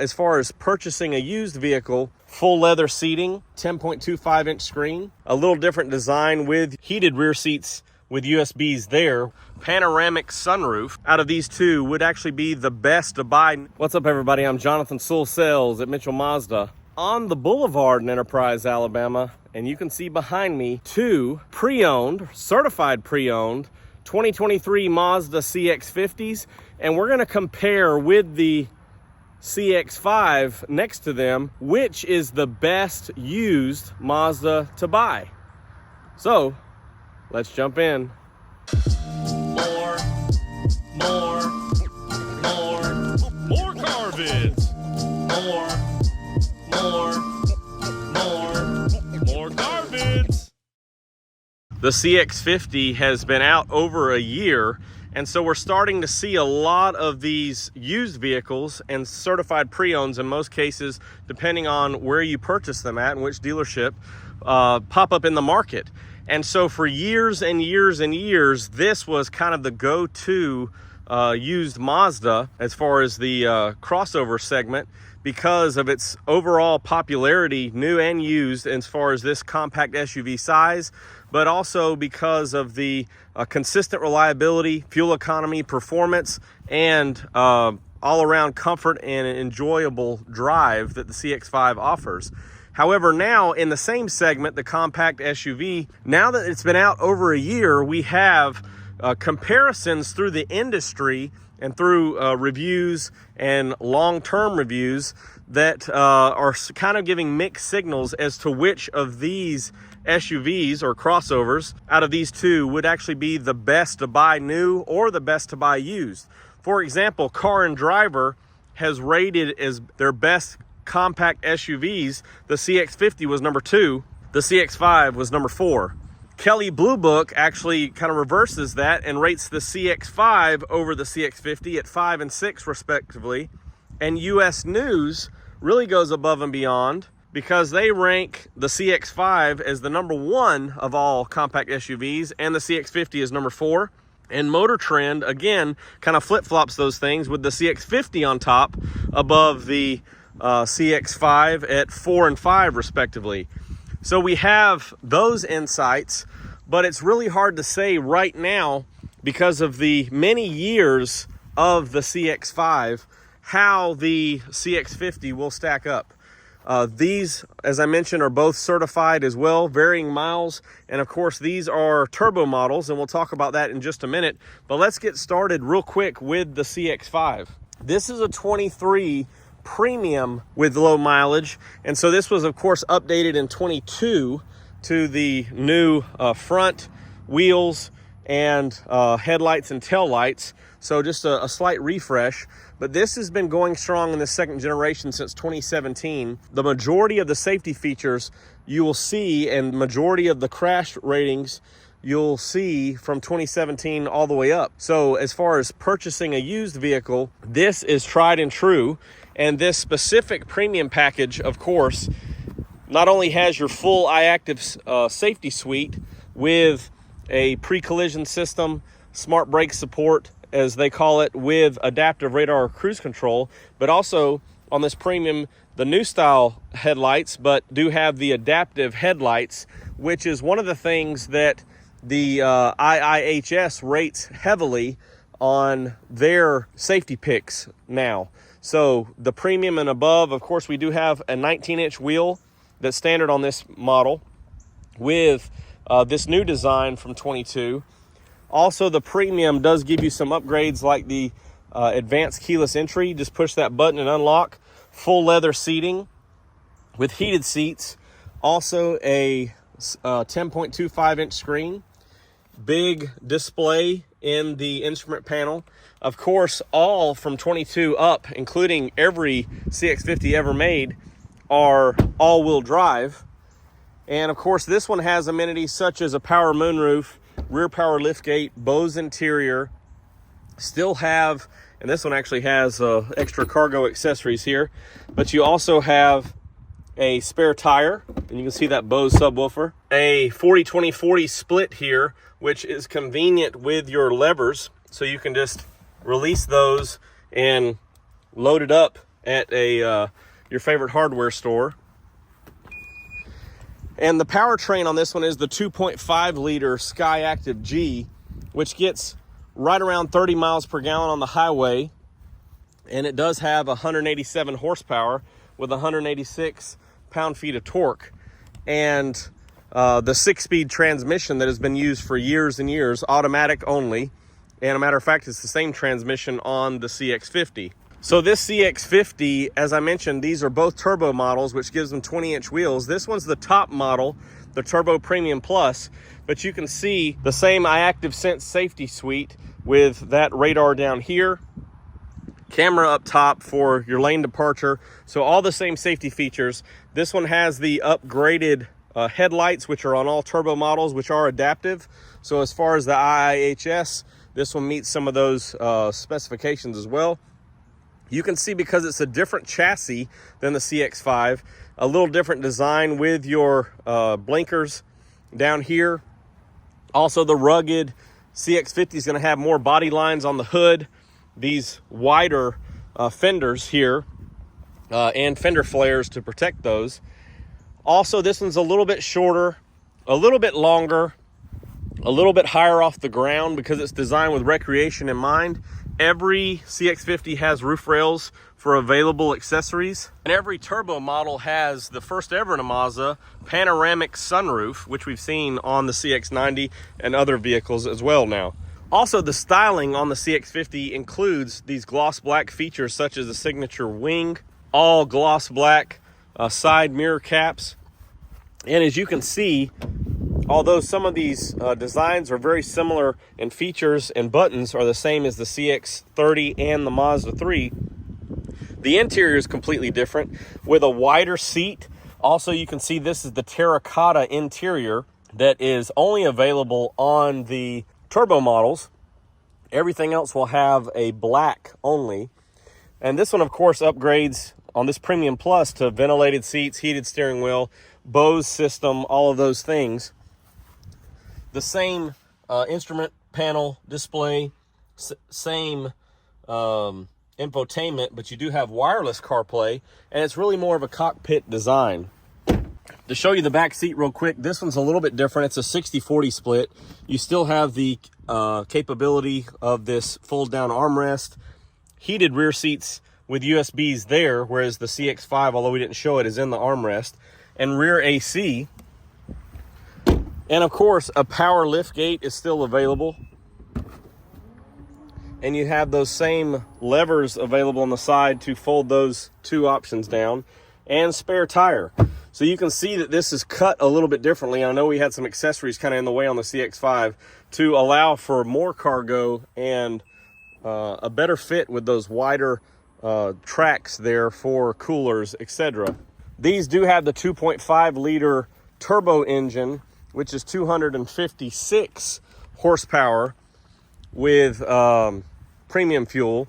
as far as purchasing a used vehicle, full leather seating, 10.25-inch screen, a little different design with heated rear seats with USBs there, panoramic sunroof. Out of these two would actually be the best to buy. What's up, everybody? I'm Jonathan Sewell, sales at Mitchell Mazda on the Boulevard in Enterprise, Alabama. And you can see behind me two pre-owned, certified pre-owned 2023 Mazda CX-50s. And we're gonna compare with the CX-5 next to them, which is the best used Mazda to buy. So let's jump in. More car vids. More car vids. The CX50 has been out over a year, and so we're starting to see a lot of these used vehicles and certified pre-owns in most cases, depending on where you purchase them at and which dealership, pop up in the market. And so for years and years and years, this was kind of the go-to used Mazda as far as the crossover segment, because of its overall popularity, new and used, as far as this compact SUV size, but also because of the consistent reliability, fuel economy, performance, and all-around comfort and enjoyable drive that the CX-5 offers. However, now in the same segment, the compact SUV, now that it's been out over a year, we have comparisons through the industry and through reviews and long-term reviews that are kind of giving mixed signals as to which of these SUVs or crossovers out of these two would actually be the best to buy new or the best to buy used. For example, Car and Driver has rated as their best compact SUVs. The CX50 was number 2. The CX5 was number 4. Kelley Blue Book actually kind of reverses that and rates the CX5 over the CX50 at 5 and 6 respectively. And US News really goes above and beyond, because they rank the CX5 as the number 1 of all compact SUVs, and the CX50 is number 4. And Motor Trend, again, kind of flip-flops those things with the CX50 on top above the CX5 at 4 and 5 respectively. So we have those insights, but it's really hard to say right now, because of the many years of the CX5, how the CX50 will stack up. These, as I mentioned, are both certified as well, varying miles. And of course, these are turbo models, and we'll talk about that in just a minute. But let's get started real quick with the CX5. This is a 23 premium with low mileage, and so this was of course updated in 22 to the new front wheels and headlights and tail lights, so just a slight refresh. But this has been going strong in the second generation since 2017. The majority of the safety features you will see, and majority of the crash ratings you'll see from 2017 all the way up. So as far as purchasing a used vehicle, this is tried and true. And this specific premium package, of course, not only has your full iActive safety suite with a pre-collision system, smart brake support, as they call it, with adaptive radar cruise control, but also on this premium, the new style headlights, but do have the adaptive headlights, which is one of the things that the IIHS rates heavily on their safety picks now. So the premium and above, of course, we do have a 19-inch wheel that's standard on this model with this new design from 22. Also, the premium does give you some upgrades like the advanced keyless entry. Just push that button and unlock. Full leather seating with heated seats. Also a 10.25-inch screen. Big display in the instrument panel. Of course, all from 22 up, including every CX50 ever made, are all-wheel drive. And of course, this one has amenities such as a power moonroof, rear power liftgate, Bose interior. Still have, and this one actually has extra cargo accessories here, but you also have a spare tire, and you can see that Bose subwoofer. A 40-20-40 split here, which is convenient with your levers, so you can just release those and load it up at your favorite hardware store. And the powertrain on this one is the 2.5 liter Skyactiv G, which gets right around 30 miles per gallon on the highway. And it does have 187 horsepower with 186 pound-feet of torque. And the 6-speed transmission that has been used for years and years, automatic only. And a matter of fact, it's the same transmission on the CX50. So this CX50, as I mentioned, these are both turbo models, which gives them 20-inch wheels. This one's the top model, the Turbo Premium Plus, but you can see the same iActive Sense safety suite with that radar down here, camera up top for your lane departure. So all the same safety features. This one has the upgraded headlights, which are on all turbo models, which are adaptive. So as far as the IIHS, this one meets some of those specifications as well. You can see, because it's a different chassis than the CX-5, a little different design with your blinkers down here. Also, the rugged CX-50 is going to have more body lines on the hood, these wider fenders here, and fender flares to protect those. Also, this one's a little bit shorter, a little bit longer, a little bit higher off the ground because it's designed with recreation in mind. Every CX-50 has roof rails for available accessories. And every turbo model has the first ever in a Mazda panoramic sunroof, which we've seen on the CX-90 and other vehicles as well now. Also, the styling on the CX-50 includes these gloss black features such as the signature wing, all gloss black side mirror caps. And as you can see, although some of these designs are very similar in features and buttons are the same as the CX-30 and the Mazda 3, the interior is completely different with a wider seat. Also, you can see this is the terracotta interior that is only available on the turbo models. Everything else will have a black only. And this one, of course, upgrades on this Premium Plus to ventilated seats, heated steering wheel, Bose system, all of those things. The same instrument panel display, same infotainment, but you do have wireless CarPlay, and it's really more of a cockpit design. To show you the back seat real quick, this one's a little bit different. It's a 60-40 split. You still have the capability of this fold-down armrest, heated rear seats with USBs there, whereas the CX-5, although we didn't show it, is in the armrest, and rear AC. And of course, a power lift gate is still available. And you have those same levers available on the side to fold those two options down, and spare tire. So you can see that this is cut a little bit differently. I know we had some accessories kind of in the way on the CX-5 to allow for more cargo and a better fit with those wider tracks there for coolers, etc. These do have the 2.5 liter turbo engine, which is 256 horsepower with premium fuel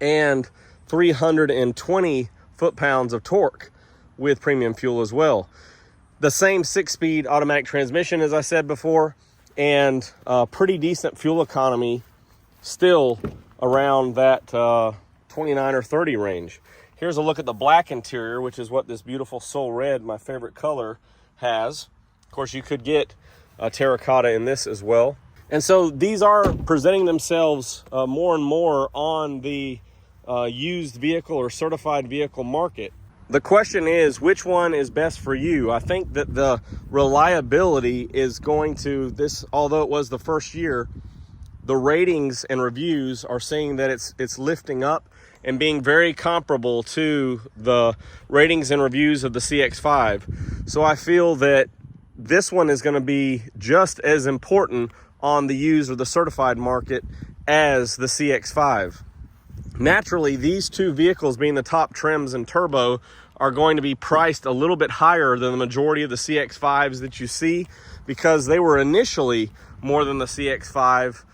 and 320 foot-pounds of torque with premium fuel as well. The same 6-speed automatic transmission, as I said before, and pretty decent fuel economy, still around that 29 or 30 range. Here's a look at the black interior, which is what this beautiful Sewell red, my favorite color, has. Of course, you could get terracotta in this as well. And so these are presenting themselves more and more on the used vehicle or certified vehicle market. The question is, which one is best for you? I think that the reliability is going to, this, although it was the first year, the ratings and reviews are saying that it's lifting up and being very comparable to the ratings and reviews of the CX-5. So I feel that this one is going to be just as important on the used or the certified market as the CX-5. Naturally, these two vehicles, being the top trims and turbo, are going to be priced a little bit higher than the majority of the CX-5s that you see, because they were initially more than the CX-5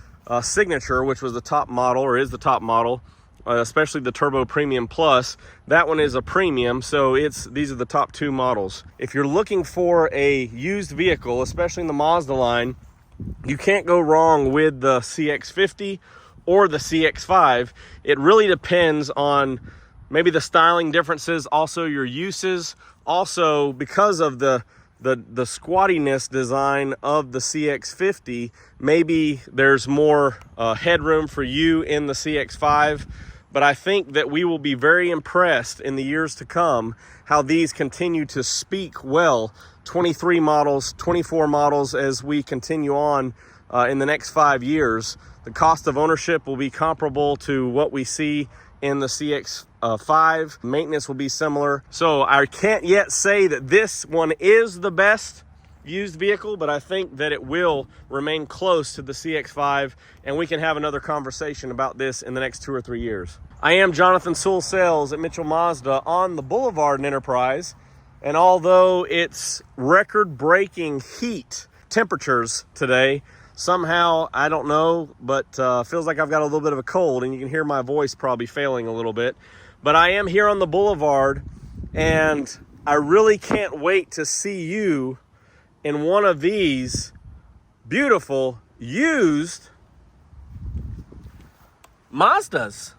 Signature, which was the top model, or is the top model, especially the Turbo Premium Plus. That one is a premium, so these are the top two models. If you're looking for a used vehicle, especially in the Mazda line, you can't go wrong with the CX-50 or the CX-5. It really depends on maybe the styling differences, also your uses, also because of the squattiness design of the CX50, maybe there's more headroom for you in the CX5. But I think that we will be very impressed in the years to come how these continue to speak well. 23 models, 24 models as we continue on in the next 5 years. The cost of ownership will be comparable to what we see in the CX5. Maintenance will be similar. So I can't yet say that this one is the best used vehicle, but I think that it will remain close to the CX5, and we can have another conversation about this in the next 2 or 3 years. I am Jonathan Sewell Sales at Mitchell Mazda on the Boulevard in Enterprise, and although it's record-breaking heat temperatures today, somehow, I don't know, but feels like I've got a little bit of a cold, and you can hear my voice probably failing a little bit. But I am here on the Boulevard, and I really can't wait to see you in one of these beautiful used Mazdas.